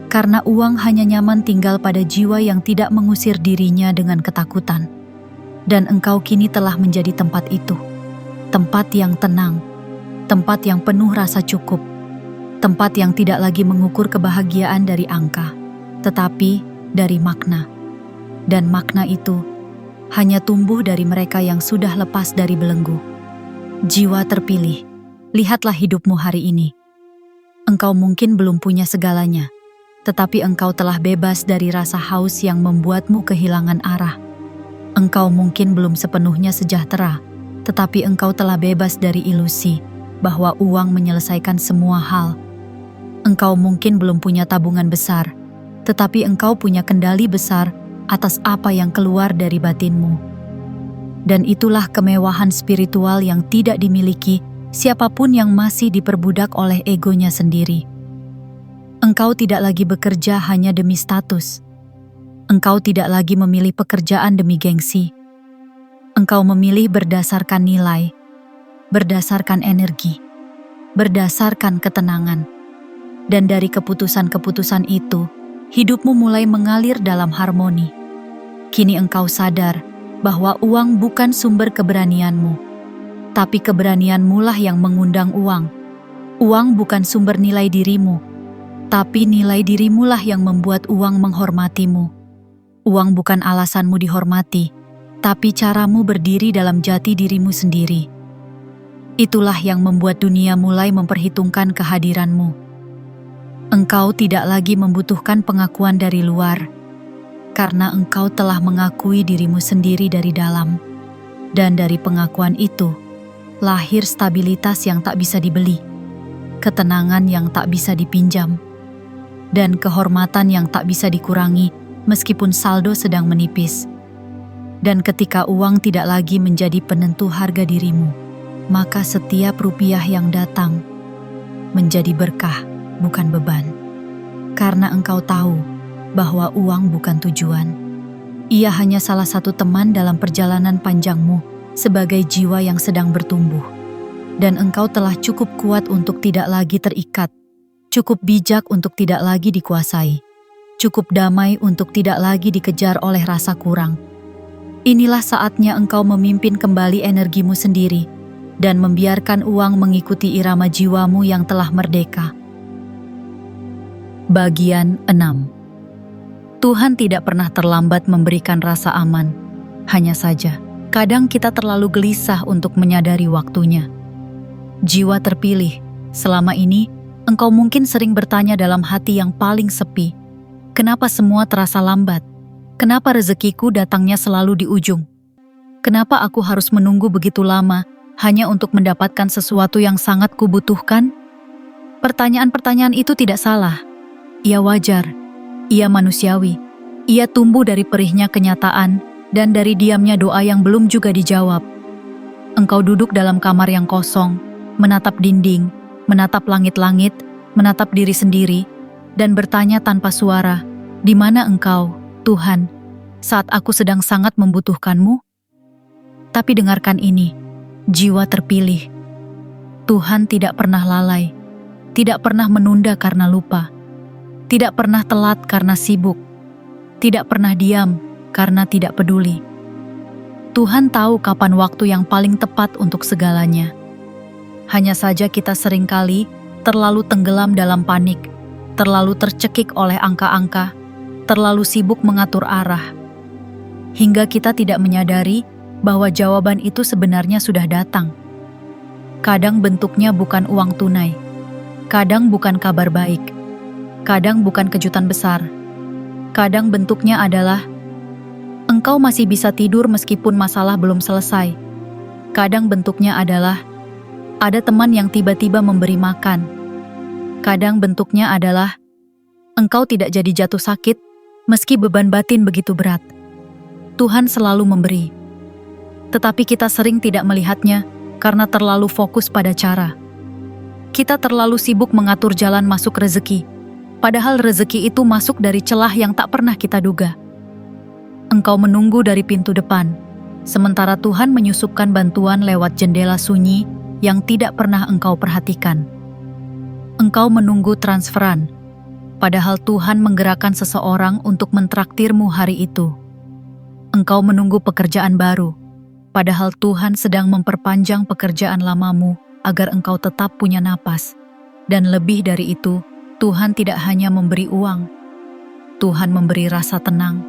Karena uang hanya nyaman tinggal pada jiwa yang tidak mengusir dirinya dengan ketakutan. Dan engkau kini telah menjadi tempat itu. Tempat yang tenang. Tempat yang penuh rasa cukup. Tempat yang tidak lagi mengukur kebahagiaan dari angka, tetapi dari makna. Dan makna itu hanya tumbuh dari mereka yang sudah lepas dari belenggu. Jiwa terpilih, lihatlah hidupmu hari ini. Engkau mungkin belum punya segalanya, tetapi engkau telah bebas dari rasa haus yang membuatmu kehilangan arah. Engkau mungkin belum sepenuhnya sejahtera, tetapi engkau telah bebas dari ilusi bahwa uang menyelesaikan semua hal. Engkau mungkin belum punya tabungan besar, tetapi engkau punya kendali besar atas apa yang keluar dari batinmu. Dan itulah kemewahan spiritual yang tidak dimiliki siapapun yang masih diperbudak oleh egonya sendiri. Engkau tidak lagi bekerja hanya demi status. Engkau tidak lagi memilih pekerjaan demi gengsi. Engkau memilih berdasarkan nilai, berdasarkan energi, berdasarkan ketenangan. Dan dari keputusan-keputusan itu, hidupmu mulai mengalir dalam harmoni. Kini engkau sadar bahwa uang bukan sumber keberanianmu, tapi keberanianmu lah yang mengundang uang. Uang bukan sumber nilai dirimu, tapi nilai dirimulah yang membuat uang menghormatimu. Uang bukan alasanmu dihormati, tapi caramu berdiri dalam jati dirimu sendiri. Itulah yang membuat dunia mulai memperhitungkan kehadiranmu. Engkau tidak lagi membutuhkan pengakuan dari luar, karena engkau telah mengakui dirimu sendiri dari dalam. Dan dari pengakuan itu, lahir stabilitas yang tak bisa dibeli, ketenangan yang tak bisa dipinjam, dan kehormatan yang tak bisa dikurangi meskipun saldo sedang menipis. Dan ketika uang tidak lagi menjadi penentu harga dirimu, maka setiap rupiah yang datang menjadi berkah, bukan beban. Karena engkau tahu bahwa uang bukan tujuan. Ia hanya salah satu teman dalam perjalanan panjangmu sebagai jiwa yang sedang bertumbuh. Dan engkau telah cukup kuat untuk tidak lagi terikat, cukup bijak untuk tidak lagi dikuasai, cukup damai untuk tidak lagi dikejar oleh rasa kurang. Inilah saatnya engkau memimpin kembali energimu sendiri dan membiarkan uang mengikuti irama jiwamu yang telah merdeka. Bagian 6. Tuhan tidak pernah terlambat memberikan rasa aman. Hanya saja, kadang kita terlalu gelisah untuk menyadari waktunya. Jiwa terpilih, selama ini engkau mungkin sering bertanya dalam hati yang paling sepi, kenapa semua terasa lambat? Kenapa rezekiku datangnya selalu di ujung? Kenapa aku harus menunggu begitu lama hanya untuk mendapatkan sesuatu yang sangat kubutuhkan? Pertanyaan-pertanyaan itu tidak salah. Ia wajar, ia manusiawi, ia tumbuh dari perihnya kenyataan dan dari diamnya doa yang belum juga dijawab. Engkau duduk dalam kamar yang kosong, menatap dinding, menatap langit-langit, menatap diri sendiri, dan bertanya tanpa suara, di mana engkau, Tuhan, saat aku sedang sangat membutuhkanmu? Tapi dengarkan ini, jiwa terpilih. Tuhan tidak pernah lalai, tidak pernah menunda karena lupa, tidak pernah telat karena sibuk, tidak pernah diam karena tidak peduli. Tuhan tahu kapan waktu yang paling tepat untuk segalanya. Hanya saja kita seringkali terlalu tenggelam dalam panik, terlalu tercekik oleh angka-angka, terlalu sibuk mengatur arah, hingga kita tidak menyadari bahwa jawaban itu sebenarnya sudah datang. Kadang bentuknya bukan uang tunai, kadang bukan kabar baik, kadang bukan kejutan besar, kadang bentuknya adalah engkau masih bisa tidur meskipun masalah belum selesai. Kadang bentuknya adalah ada teman yang tiba-tiba memberi makan. Kadang bentuknya adalah engkau tidak jadi jatuh sakit meski beban batin begitu berat. Tuhan selalu memberi. Tetapi kita sering tidak melihatnya karena terlalu fokus pada cara. Kita terlalu sibuk mengatur jalan masuk rezeki, padahal rezeki itu masuk dari celah yang tak pernah kita duga. Engkau menunggu dari pintu depan, sementara Tuhan menyusupkan bantuan lewat jendela sunyi yang tidak pernah engkau perhatikan. Engkau menunggu transferan, padahal Tuhan menggerakkan seseorang untuk mentraktirmu hari itu. Engkau menunggu pekerjaan baru, padahal Tuhan sedang memperpanjang pekerjaan lamamu agar engkau tetap punya napas. Dan lebih dari itu, Tuhan tidak hanya memberi uang, Tuhan memberi rasa tenang,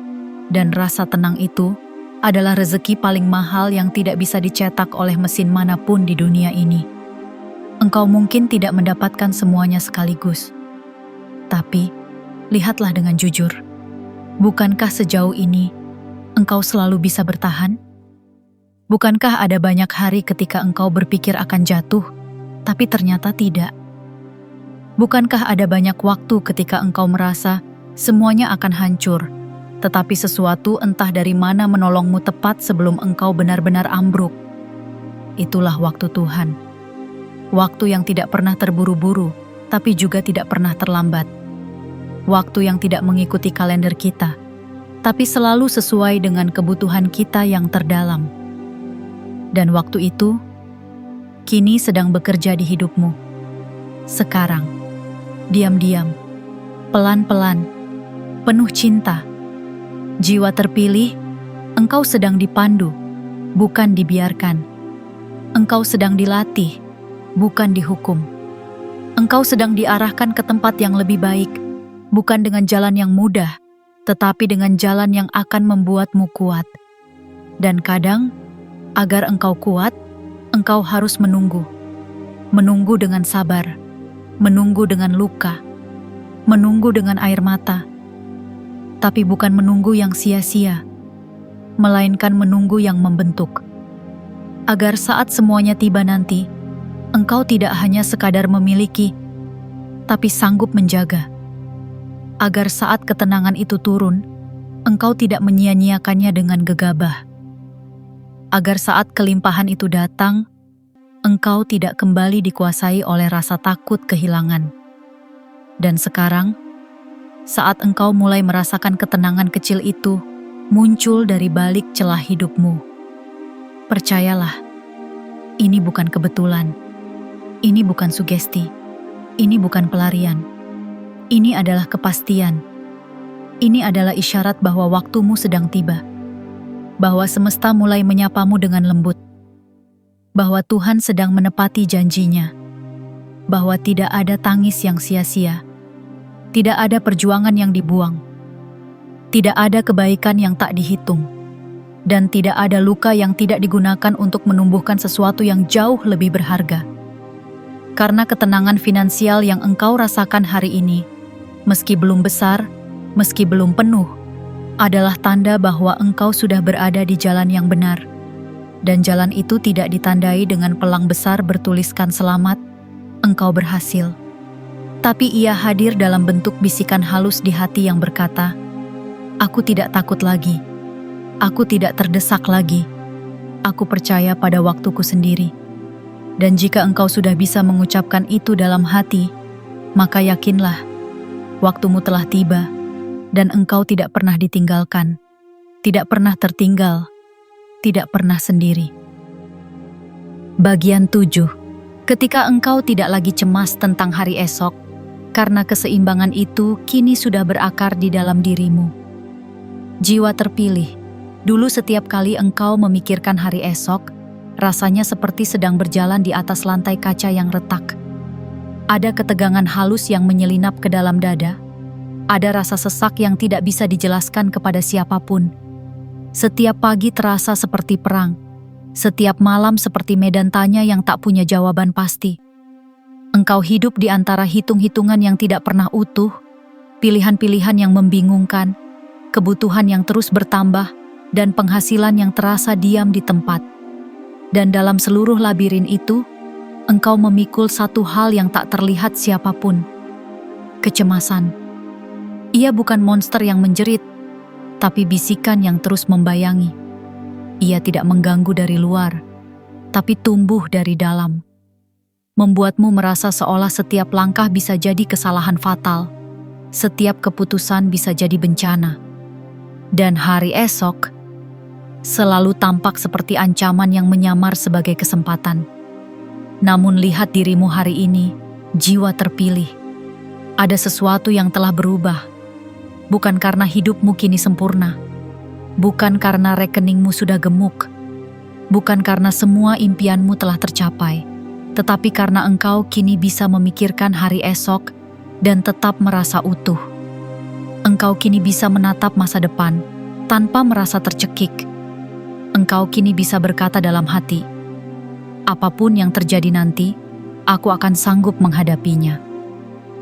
dan rasa tenang itu adalah rezeki paling mahal yang tidak bisa dicetak oleh mesin manapun di dunia ini. Engkau mungkin tidak mendapatkan semuanya sekaligus. Tapi, lihatlah dengan jujur. Bukankah sejauh ini, engkau selalu bisa bertahan? Bukankah ada banyak hari ketika engkau berpikir akan jatuh, tapi ternyata tidak? Bukankah ada banyak waktu ketika engkau merasa semuanya akan hancur, tetapi sesuatu entah dari mana menolongmu tepat sebelum engkau benar-benar ambruk? Itulah waktu Tuhan. Waktu yang tidak pernah terburu-buru, tapi juga tidak pernah terlambat. Waktu yang tidak mengikuti kalender kita, tapi selalu sesuai dengan kebutuhan kita yang terdalam. Dan waktu itu, kini sedang bekerja di hidupmu. Sekarang, diam-diam, pelan-pelan, penuh cinta. Jiwa terpilih, engkau sedang dipandu, bukan dibiarkan. Engkau sedang dilatih, bukan dihukum. Engkau sedang diarahkan ke tempat yang lebih baik, bukan dengan jalan yang mudah, tetapi dengan jalan yang akan membuatmu kuat. Dan kadang, agar engkau kuat, engkau harus menunggu. Menunggu dengan sabar, menunggu dengan luka, menunggu dengan air mata. Tapi bukan menunggu yang sia-sia, melainkan menunggu yang membentuk. Agar saat semuanya tiba nanti, engkau tidak hanya sekadar memiliki, tapi sanggup menjaga. Agar saat ketenangan itu turun, engkau tidak menyia-nyiakannya dengan gegabah. Agar saat kelimpahan itu datang, engkau tidak kembali dikuasai oleh rasa takut kehilangan. Dan sekarang, saat engkau mulai merasakan ketenangan kecil itu muncul dari balik celah hidupmu, percayalah, ini bukan kebetulan, ini bukan sugesti, ini bukan pelarian, ini adalah kepastian. Ini adalah isyarat bahwa waktumu sedang tiba, bahwa semesta mulai menyapamu dengan lembut, bahwa Tuhan sedang menepati janjinya, bahwa tidak ada tangis yang sia-sia, tidak ada perjuangan yang dibuang, tidak ada kebaikan yang tak dihitung, dan tidak ada luka yang tidak digunakan untuk menumbuhkan sesuatu yang jauh lebih berharga. Karena ketenangan finansial yang engkau rasakan hari ini, meski belum besar, meski belum penuh, adalah tanda bahwa engkau sudah berada di jalan yang benar. Dan jalan itu tidak ditandai dengan pelang besar bertuliskan selamat, engkau berhasil. Tapi ia hadir dalam bentuk bisikan halus di hati yang berkata, aku tidak takut lagi, aku tidak terdesak lagi, aku percaya pada waktuku sendiri. Dan jika engkau sudah bisa mengucapkan itu dalam hati, maka yakinlah, waktumu telah tiba, dan engkau tidak pernah ditinggalkan, tidak pernah tertinggal, tidak pernah sendiri. Bagian 7. Ketika engkau tidak lagi cemas tentang hari esok, karena keseimbangan itu kini sudah berakar di dalam dirimu. Jiwa terpilih, dulu setiap kali engkau memikirkan hari esok, rasanya seperti sedang berjalan di atas lantai kaca yang retak. Ada ketegangan halus yang menyelinap ke dalam dada, ada rasa sesak yang tidak bisa dijelaskan kepada siapapun. Setiap pagi terasa seperti perang, setiap malam seperti medan tanya yang tak punya jawaban pasti. Engkau hidup di antara hitung-hitungan yang tidak pernah utuh, pilihan-pilihan yang membingungkan, kebutuhan yang terus bertambah, dan penghasilan yang terasa diam di tempat. Dan dalam seluruh labirin itu, engkau memikul satu hal yang tak terlihat siapapun. Kecemasan. Ia bukan monster yang menjerit, tapi bisikan yang terus membayangi. Ia tidak mengganggu dari luar, tapi tumbuh dari dalam. Membuatmu merasa seolah setiap langkah bisa jadi kesalahan fatal, setiap keputusan bisa jadi bencana. Dan hari esok selalu tampak seperti ancaman yang menyamar sebagai kesempatan. Namun lihat dirimu hari ini, jiwa terpilih. Ada sesuatu yang telah berubah, bukan karena hidupmu kini sempurna, bukan karena rekeningmu sudah gemuk, bukan karena semua impianmu telah tercapai, tetapi karena engkau kini bisa memikirkan hari esok dan tetap merasa utuh. Engkau kini bisa menatap masa depan tanpa merasa tercekik. Engkau kini bisa berkata dalam hati, apapun yang terjadi nanti, aku akan sanggup menghadapinya.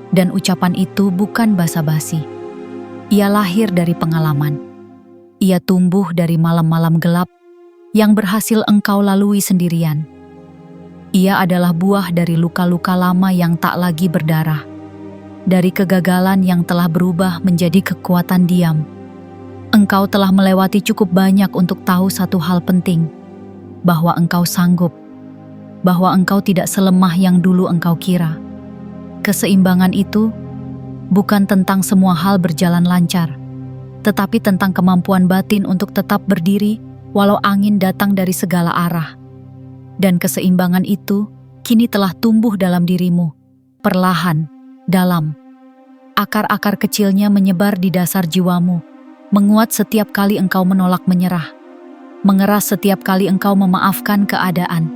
Dan ucapan itu bukan basa-basi. Ia lahir dari pengalaman. Ia tumbuh dari malam-malam gelap yang berhasil engkau lalui sendirian. Ia adalah buah dari luka-luka lama yang tak lagi berdarah, dari kegagalan yang telah berubah menjadi kekuatan diam. Engkau telah melewati cukup banyak untuk tahu satu hal penting, bahwa engkau sanggup, bahwa engkau tidak selemah yang dulu engkau kira. Keseimbangan itu bukan tentang semua hal berjalan lancar, tetapi tentang kemampuan batin untuk tetap berdiri walau angin datang dari segala arah. Dan keseimbangan itu kini telah tumbuh dalam dirimu, perlahan, dalam. Akar-akar kecilnya menyebar di dasar jiwamu, menguat setiap kali engkau menolak menyerah, mengeras setiap kali engkau memaafkan keadaan,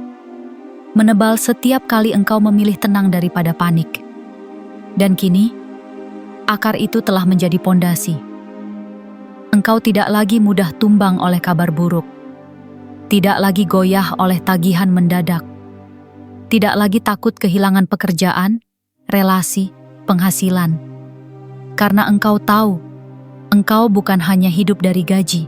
menebal setiap kali engkau memilih tenang daripada panik. Dan kini, akar itu telah menjadi pondasi. Engkau tidak lagi mudah tumbang oleh kabar buruk. Tidak lagi goyah oleh tagihan mendadak. Tidak lagi takut kehilangan pekerjaan, relasi, penghasilan. Karena engkau tahu, engkau bukan hanya hidup dari gaji.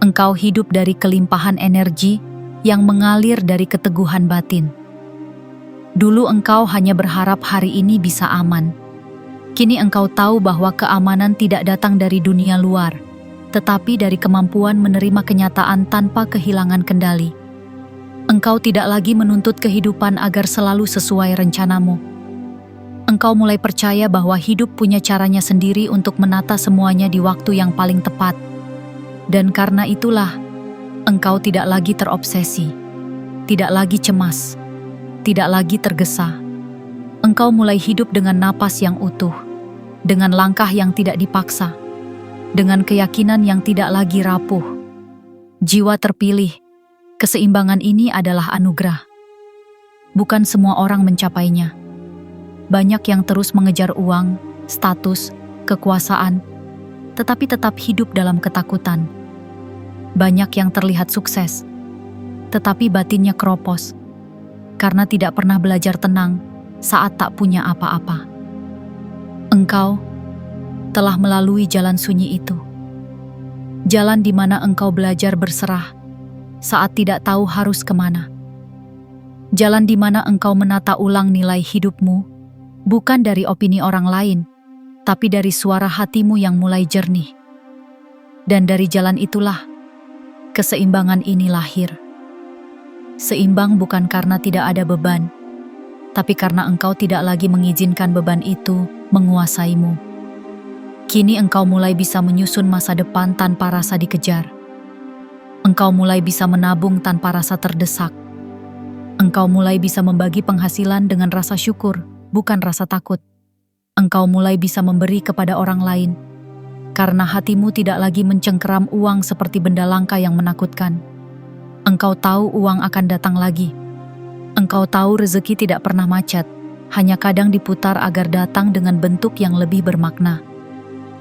Engkau hidup dari kelimpahan energi yang mengalir dari keteguhan batin. Dulu engkau hanya berharap hari ini bisa aman. Kini engkau tahu bahwa keamanan tidak datang dari dunia luar, tetapi dari kemampuan menerima kenyataan tanpa kehilangan kendali. Engkau tidak lagi menuntut kehidupan agar selalu sesuai rencanamu. Engkau mulai percaya bahwa hidup punya caranya sendiri untuk menata semuanya di waktu yang paling tepat. Dan karena itulah, engkau tidak lagi terobsesi, tidak lagi cemas, tidak lagi tergesa. Engkau mulai hidup dengan napas yang utuh, dengan langkah yang tidak dipaksa, dengan keyakinan yang tidak lagi rapuh. Jiwa terpilih, keseimbangan ini adalah anugerah. Bukan semua orang mencapainya. Banyak yang terus mengejar uang, status, kekuasaan, tetapi tetap hidup dalam ketakutan. Banyak yang terlihat sukses, tetapi batinnya keropos, karena tidak pernah belajar tenang saat tak punya apa-apa. Engkau telah melalui jalan sunyi itu. Jalan di mana engkau belajar berserah saat tidak tahu harus kemana. Jalan di mana engkau menata ulang nilai hidupmu, bukan dari opini orang lain, tapi dari suara hatimu yang mulai jernih. Dan dari jalan itulah, keseimbangan ini lahir. Seimbang bukan karena tidak ada beban, tapi karena engkau tidak lagi mengizinkan beban itu menguasaimu. Kini engkau mulai bisa menyusun masa depan tanpa rasa dikejar. Engkau mulai bisa menabung tanpa rasa terdesak. Engkau mulai bisa membagi penghasilan dengan rasa syukur, bukan rasa takut. Engkau mulai bisa memberi kepada orang lain, karena hatimu tidak lagi mencengkeram uang seperti benda langka yang menakutkan. Engkau tahu uang akan datang lagi. Engkau tahu rezeki tidak pernah macet, hanya kadang diputar agar datang dengan bentuk yang lebih bermakna.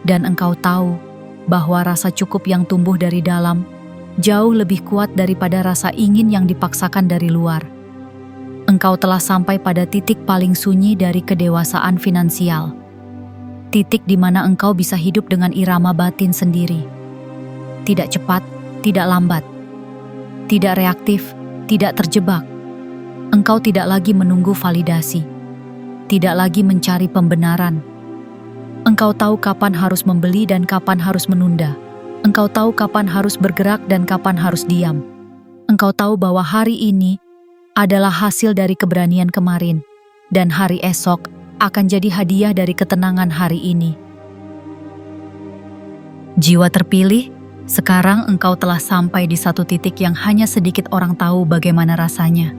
Dan engkau tahu bahwa rasa cukup yang tumbuh dari dalam jauh lebih kuat daripada rasa ingin yang dipaksakan dari luar. Engkau telah sampai pada titik paling sunyi dari kedewasaan finansial. Titik di mana engkau bisa hidup dengan irama batin sendiri. Tidak cepat, tidak lambat. Tidak reaktif, tidak terjebak. Engkau tidak lagi menunggu validasi, tidak lagi mencari pembenaran. Engkau tahu kapan harus membeli dan kapan harus menunda. Engkau tahu kapan harus bergerak dan kapan harus diam. Engkau tahu bahwa hari ini adalah hasil dari keberanian kemarin, dan hari esok akan jadi hadiah dari ketenangan hari ini. Jiwa terpilih, sekarang engkau telah sampai di satu titik yang hanya sedikit orang tahu bagaimana rasanya.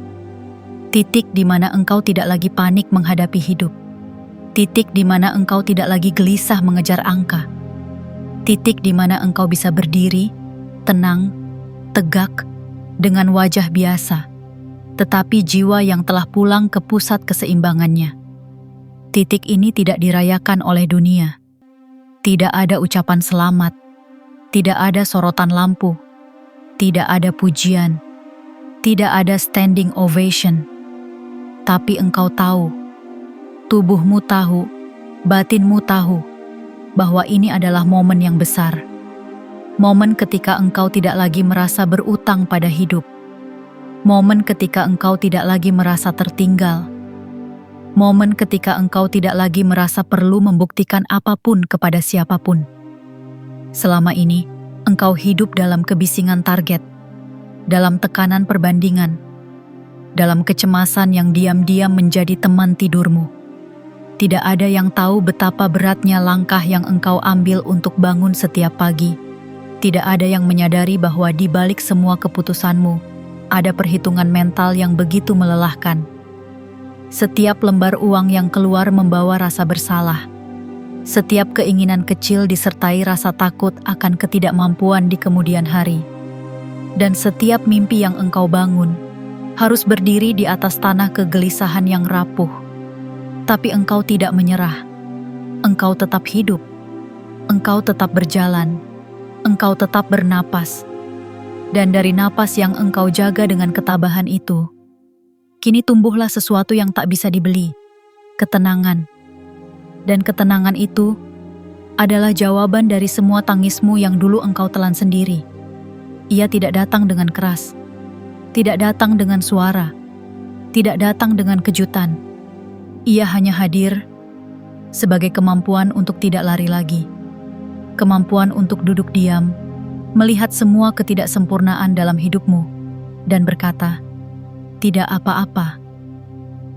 Titik di mana engkau tidak lagi panik menghadapi hidup. Titik di mana engkau tidak lagi gelisah mengejar angka. Titik di mana engkau bisa berdiri, tenang, tegak, dengan wajah biasa, tetapi jiwa yang telah pulang ke pusat keseimbangannya. Titik ini tidak dirayakan oleh dunia. Tidak ada ucapan selamat, tidak ada sorotan lampu, tidak ada pujian, tidak ada standing ovation. Tapi engkau tahu, tubuhmu tahu, batinmu tahu, bahwa ini adalah momen yang besar. Momen ketika engkau tidak lagi merasa berutang pada hidup. Momen ketika engkau tidak lagi merasa tertinggal. Momen ketika engkau tidak lagi merasa perlu membuktikan apapun kepada siapapun. Selama ini, engkau hidup dalam kebisingan target, dalam tekanan perbandingan, dalam kecemasan yang diam-diam menjadi teman tidurmu. Tidak ada yang tahu betapa beratnya langkah yang engkau ambil untuk bangun setiap pagi. Tidak ada yang menyadari bahwa di balik semua keputusanmu, ada perhitungan mental yang begitu melelahkan. Setiap lembar uang yang keluar membawa rasa bersalah. Setiap keinginan kecil disertai rasa takut akan ketidakmampuan di kemudian hari. Dan setiap mimpi yang engkau bangun harus berdiri di atas tanah kegelisahan yang rapuh. Tapi engkau tidak menyerah. Engkau tetap hidup. Engkau tetap berjalan. engkau tetap bernapas. Dan dari napas yang engkau jaga dengan ketabahan itu, kini tumbuhlah sesuatu yang tak bisa dibeli, ketenangan. Dan ketenangan itu adalah jawaban dari semua tangismu yang dulu engkau telan sendiri. Ia tidak datang dengan keras, tidak datang dengan suara, tidak datang dengan kejutan. Ia hanya hadir sebagai kemampuan untuk tidak lari lagi, kemampuan untuk duduk diam, melihat semua ketidaksempurnaan dalam hidupmu, dan berkata, "Tidak apa-apa,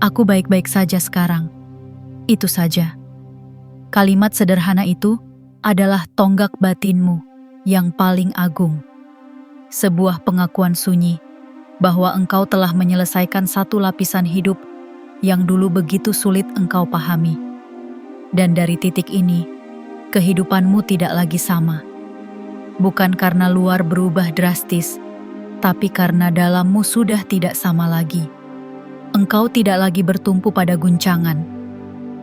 aku baik-baik saja sekarang." Itu saja. Kalimat sederhana itu adalah tonggak batinmu yang paling agung. Sebuah pengakuan sunyi bahwa engkau telah menyelesaikan satu lapisan hidup yang dulu begitu sulit engkau pahami. Dan dari titik ini, kehidupanmu tidak lagi sama. Bukan karena luar berubah drastis, tapi karena dalammu sudah tidak sama lagi. Engkau tidak lagi bertumpu pada guncangan.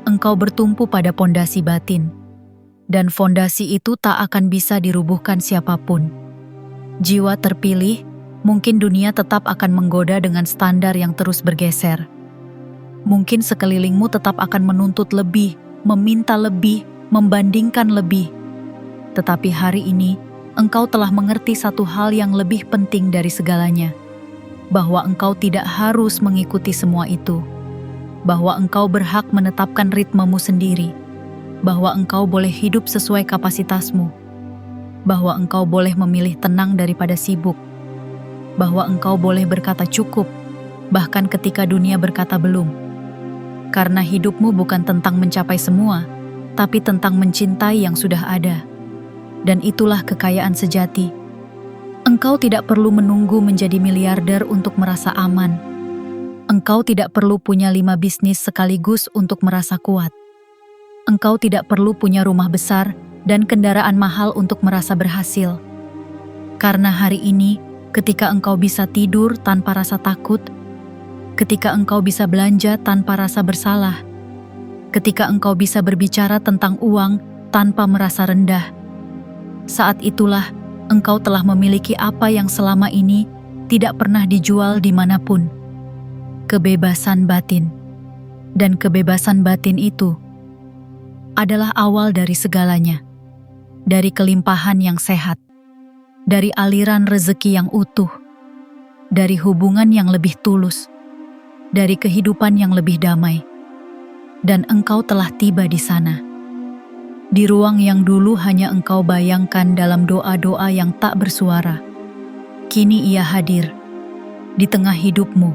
Engkau bertumpu pada fondasi batin. Dan fondasi itu tak akan bisa dirubuhkan siapapun. Jiwa terpilih, mungkin dunia tetap akan menggoda dengan standar yang terus bergeser. Mungkin sekelilingmu tetap akan menuntut lebih, meminta lebih, membandingkan lebih. Tetapi hari ini, engkau telah mengerti satu hal yang lebih penting dari segalanya, bahwa engkau tidak harus mengikuti semua itu, bahwa engkau berhak menetapkan ritmemu sendiri, bahwa engkau boleh hidup sesuai kapasitasmu, bahwa engkau boleh memilih tenang daripada sibuk, bahwa engkau boleh berkata cukup, bahkan ketika dunia berkata belum. Karena hidupmu bukan tentang mencapai semua, tapi tentang mencintai yang sudah ada. Dan itulah kekayaan sejati. Engkau tidak perlu menunggu menjadi miliarder untuk merasa aman. Engkau tidak perlu punya 5 bisnis sekaligus untuk merasa kuat. Engkau tidak perlu punya rumah besar dan kendaraan mahal untuk merasa berhasil. Karena hari ini, ketika engkau bisa tidur tanpa rasa takut, ketika engkau bisa belanja tanpa rasa bersalah, ketika engkau bisa berbicara tentang uang tanpa merasa rendah, saat itulah engkau telah memiliki apa yang selama ini tidak pernah dijual dimanapun. Kebebasan batin. Dan kebebasan batin itu adalah awal dari segalanya. Dari kelimpahan yang sehat. Dari aliran rezeki yang utuh. Dari hubungan yang lebih tulus. Dari kehidupan yang lebih damai. Dan engkau telah tiba di sana. Di ruang yang dulu hanya engkau bayangkan dalam doa-doa yang tak bersuara. Kini ia hadir di tengah hidupmu,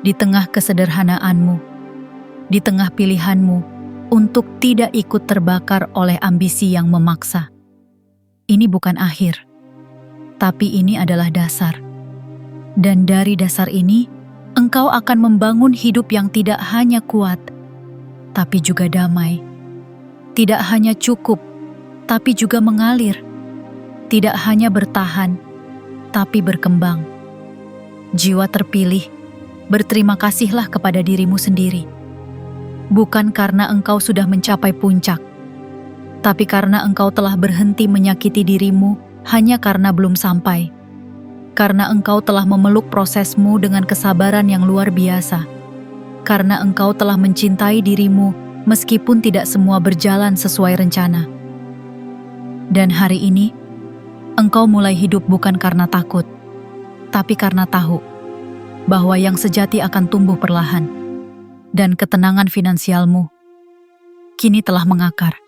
di tengah kesederhanaanmu, di tengah pilihanmu untuk tidak ikut terbakar oleh ambisi yang memaksa. Ini bukan akhir, tapi ini adalah dasar. Dan dari dasar ini, engkau akan membangun hidup yang tidak hanya kuat, tapi juga damai. Tidak hanya cukup, tapi juga mengalir. Tidak hanya bertahan, tapi berkembang. Jiwa terpilih, berterima kasihlah kepada dirimu sendiri. Bukan karena engkau sudah mencapai puncak, tapi karena engkau telah berhenti menyakiti dirimu hanya karena belum sampai. Karena engkau telah memeluk prosesmu dengan kesabaran yang luar biasa. Karena engkau telah mencintai dirimu meskipun tidak semua berjalan sesuai rencana. Dan hari ini, engkau mulai hidup bukan karena takut, tapi karena tahu bahwa yang sejati akan tumbuh perlahan. Dan ketenangan finansialmu kini telah mengakar.